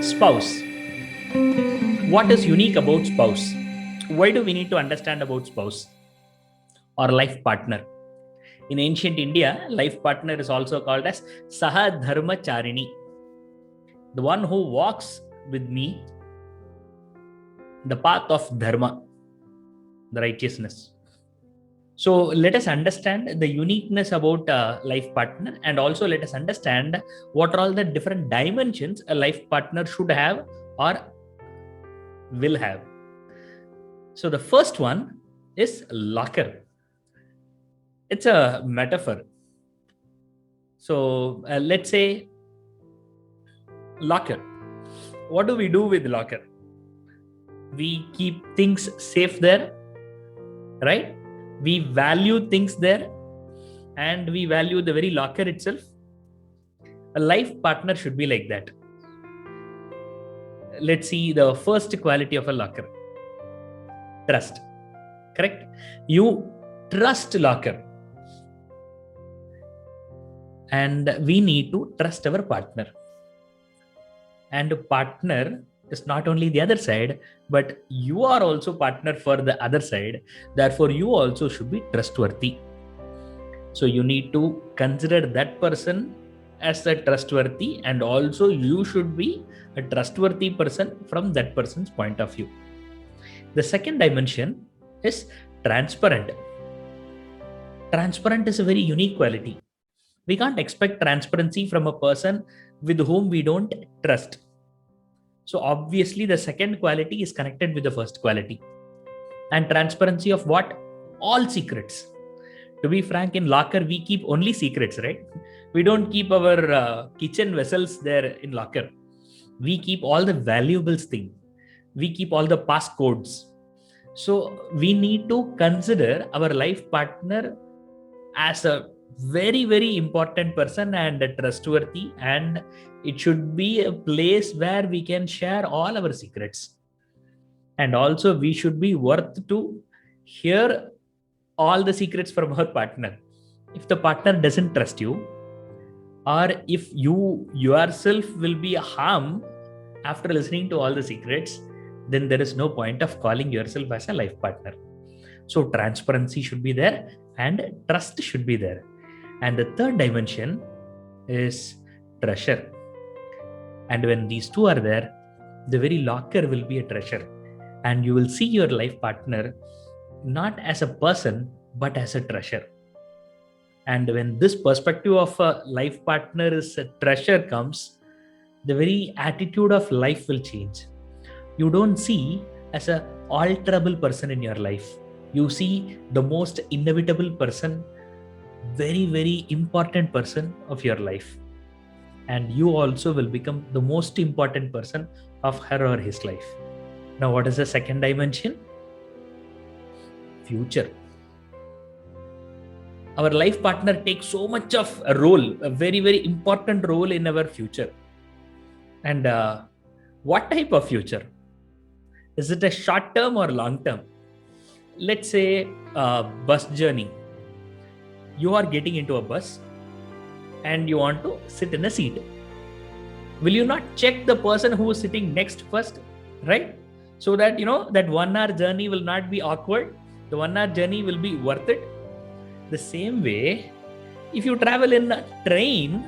Spouse. What is unique about spouse? Why do we need to understand about spouse or life partner? In ancient India, life partner is also called as Saha Dharma Charini, the one who walks with me the path of dharma, the righteousness. So let us understand the uniqueness about a life partner, and also let us understand what are all the different dimensions a life partner should have or will have. So the first one is locker. It's a metaphor. So let's say locker. What do we do with locker? We keep things safe there, right? We value things there, and we value the very locker itself. A life partner should be like that. Let's see the first quality of a locker. Trust. Correct? You trust locker. And we need to trust our partner. And partner is not only the other side, but you are also partner for the other side. Therefore, you also should be trustworthy. So you need to consider that person as a trustworthy, and also you should be a trustworthy person from that person's point of view. The second dimension is transparent. Transparent is a very unique quality. We can't expect transparency from a person with whom we don't trust. So obviously the second quality is connected with the first quality. And transparency of what? All secrets. To be frank, in locker, we keep only secrets, right? We don't keep our kitchen vessels there in locker. We keep all the valuables thing. We keep all the passcodes. So we need to consider our life partner as a very, very important person and trustworthy, and it should be a place where we can share all our secrets. And also we should be worth to hear all the secrets from our partner. If the partner doesn't trust you, or if you yourself will be harmed after listening to all the secrets, then there is no point of calling yourself as a life partner. So transparency should be there and trust should be there. And the third dimension is treasure. And when these two are there, the very locker will be a treasure. And you will see your life partner not as a person, but as a treasure. And when this perspective of a life partner is a treasure comes, the very attitude of life will change. You don't see as a alterable person in your life. You see the most inevitable person, very, very important person of your life. And you also will become the most important person of her or his life. Now, what is the second dimension? Future. Our life partner takes so much of a role, a very, very important role in our future. And what type of future? Is it a short term or long term? Let's say a bus journey. You are getting into a bus and you want to sit in a seat. Will you not check the person who is sitting next first, right? So that that 1 hour journey will not be awkward. The 1 hour journey will be worth it. The same way, if you travel in a train,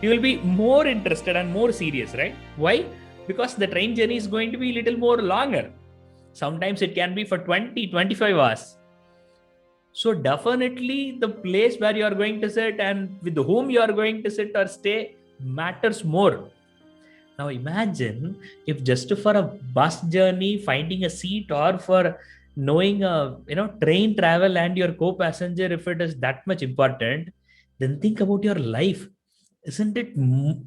you will be more interested and more serious, right? Why? Because the train journey is going to be a little more longer. Sometimes it can be for 20-25 hours. So definitely the place where you are going to sit and with whom you are going to sit or stay matters more. Now imagine if just for a bus journey, finding a seat, or for knowing a train travel and your co-passenger, if it is that much important, then think about your life. Isn't it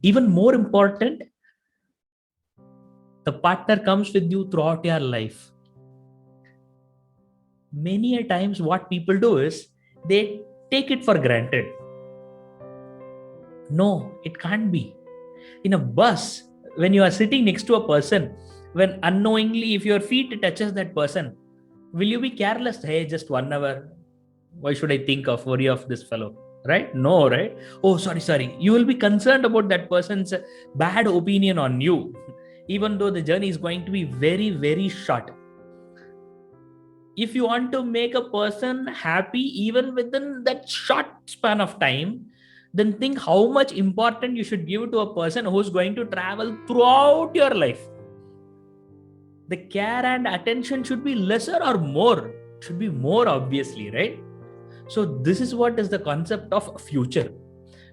even more important? The partner comes with you throughout your life. Many a times what people do is they take it for granted. No, it can't be. In a bus, when you are sitting next to a person, when unknowingly if your feet touches that person, will you be careless? Hey, just 1 hour. Why should I worry of this fellow? right? No, right? Oh, sorry. You will be concerned about that person's bad opinion on you, even though the journey is going to be very, very short. If you want to make a person happy even within that short span of time, then think how much important you should give to a person who's going to travel throughout your life. The care and attention should be lesser or more? Should be more, obviously, right? So this is what is the concept of future.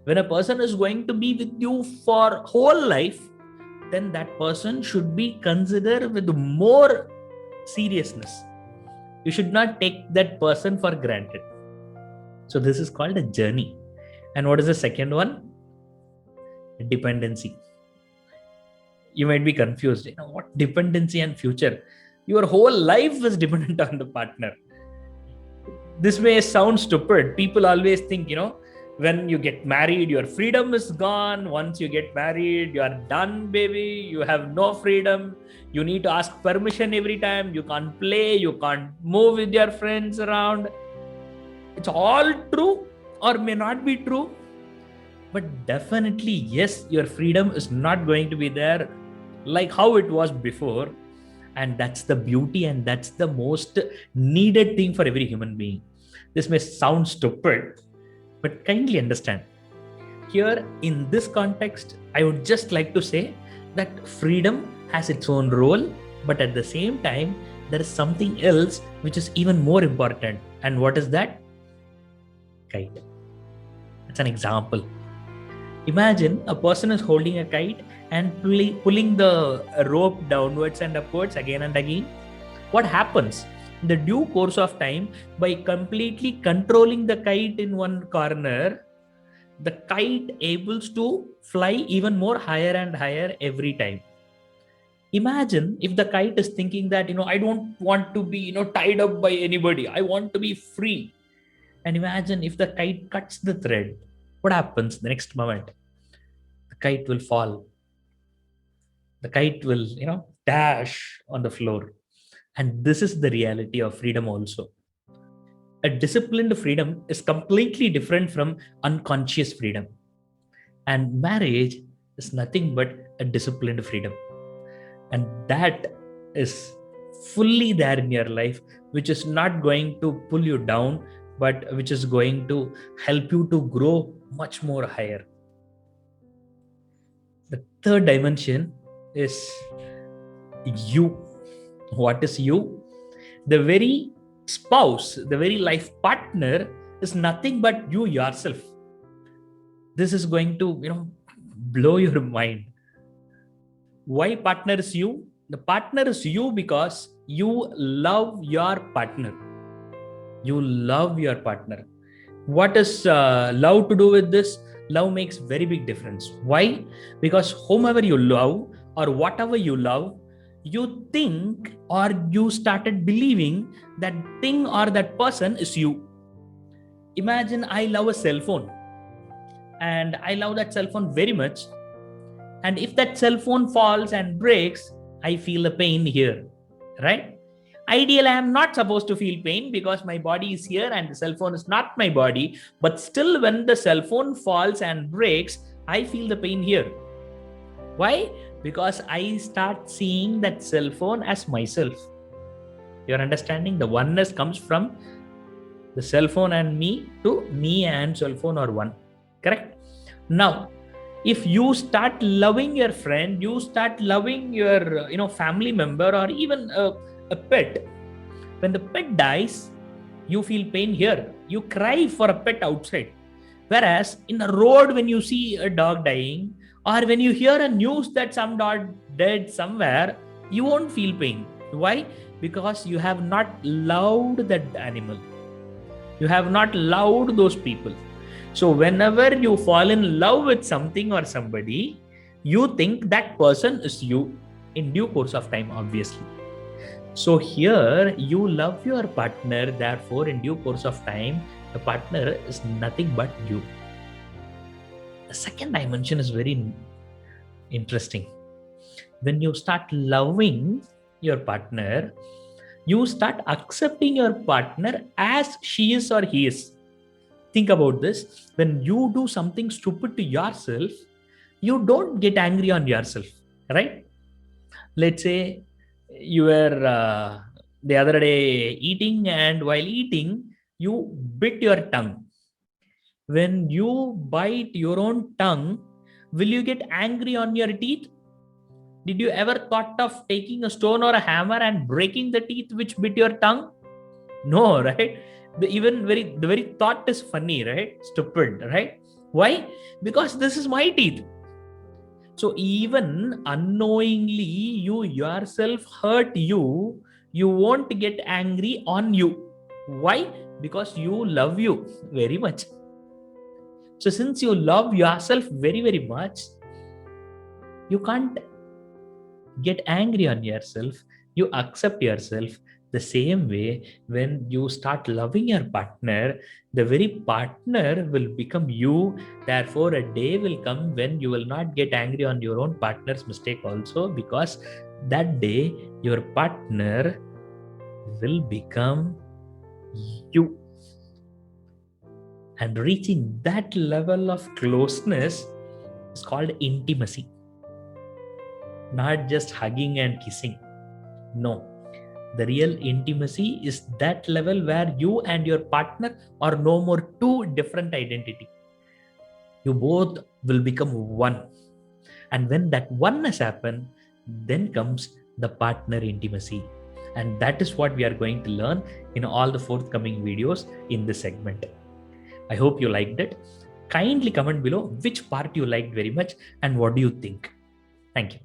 When a person is going to be with you for whole life, then that person should be considered with more seriousness. You should not take that person for granted. So this is called a journey. And what is the second one? Dependency. You might be confused. What dependency and future? Your whole life is dependent on the partner. This may sound stupid. People always think, when you get married, your freedom is gone. Once you get married, you are done, baby. You have no freedom. You need to ask permission every time. You can't play. You can't move with your friends around. It's all true or may not be true. But definitely, yes, your freedom is not going to be there like how it was before. And that's the beauty, and that's the most needed thing for every human being. This may sound stupid, but kindly understand. Here, in this context, I would just like to say that freedom has its own role, but at the same time, there is something else which is even more important. And what is that? Kite. It's an example. Imagine a person is holding a kite and pulling the rope downwards and upwards again and again. What happens? In the due course of time, by completely controlling the kite in one corner, the kite able to fly even more higher and higher every time. Imagine if the kite is thinking that, I don't want to be, tied up by anybody. I want to be free. And imagine if the kite cuts the thread. What happens the next moment? The kite will fall. The kite will, dash on the floor. And this is the reality of freedom also. A disciplined freedom is completely different from unconscious freedom. And marriage is nothing but a disciplined freedom. And that is fully there in your life, which is not going to pull you down, but which is going to help you to grow much more higher. The third dimension is you. What is you? The very spouse, the very life partner is nothing but you yourself. This is going to, blow your mind. Why partner is you? The partner is you because you love your partner. You love your partner. What is love to do with this? Love makes very big difference. Why? Because whomever you love or whatever you love, you think or you started believing that thing or that person is you. Imagine I love a cell phone and I love that cell phone very much. And if that cell phone falls and breaks, I feel the pain here, right? Ideally, I am not supposed to feel pain because my body is here and the cell phone is not my body. But still, when the cell phone falls and breaks, I feel the pain here. Why? Because I start seeing that cell phone as myself. You're understanding? The oneness comes from the cell phone and me to me and cell phone are one. Correct? Now, if you start loving your friend, you start loving your family member or even a pet. When the pet dies, you feel pain here. You cry for a pet outside. Whereas in the road, when you see a dog dying, or when you hear a news that some dog dead somewhere, you won't feel pain. Why? Because you have not loved that animal. You have not loved those people. So whenever you fall in love with something or somebody, you think that person is you in due course of time, obviously. So here you love your partner, therefore in due course of time, the partner is nothing but you. The second dimension is very interesting. When you start loving your partner, you start accepting your partner as she is or he is. Think about this. When you do something stupid to yourself, you don't get angry on yourself, right? Let's say you were the other day eating, and while eating, you bit your tongue. When you bite your own tongue, will you get angry on your teeth? Did you ever thought of taking a stone or a hammer and breaking the teeth which bit your tongue? No, right? The very thought is funny, right? Stupid, right? Why? Because this is my teeth. So even unknowingly, you yourself hurt you, you won't get angry on you. Why? Because you love you very much. So since you love yourself very, very much, you can't get angry on yourself. You accept yourself. The same way, when you start loving your partner, the very partner will become you. Therefore, a day will come when you will not get angry on your own partner's mistake also, because that day your partner will become you. And reaching that level of closeness is called intimacy. Not just hugging and kissing. No. The real intimacy is that level where you and your partner are no more two different identity. You both will become one. And when that oneness happens, then comes the partner intimacy. And that is what we are going to learn in all the forthcoming videos in this segment. I hope you liked it. Kindly comment below which part you liked very much and what do you think. Thank you.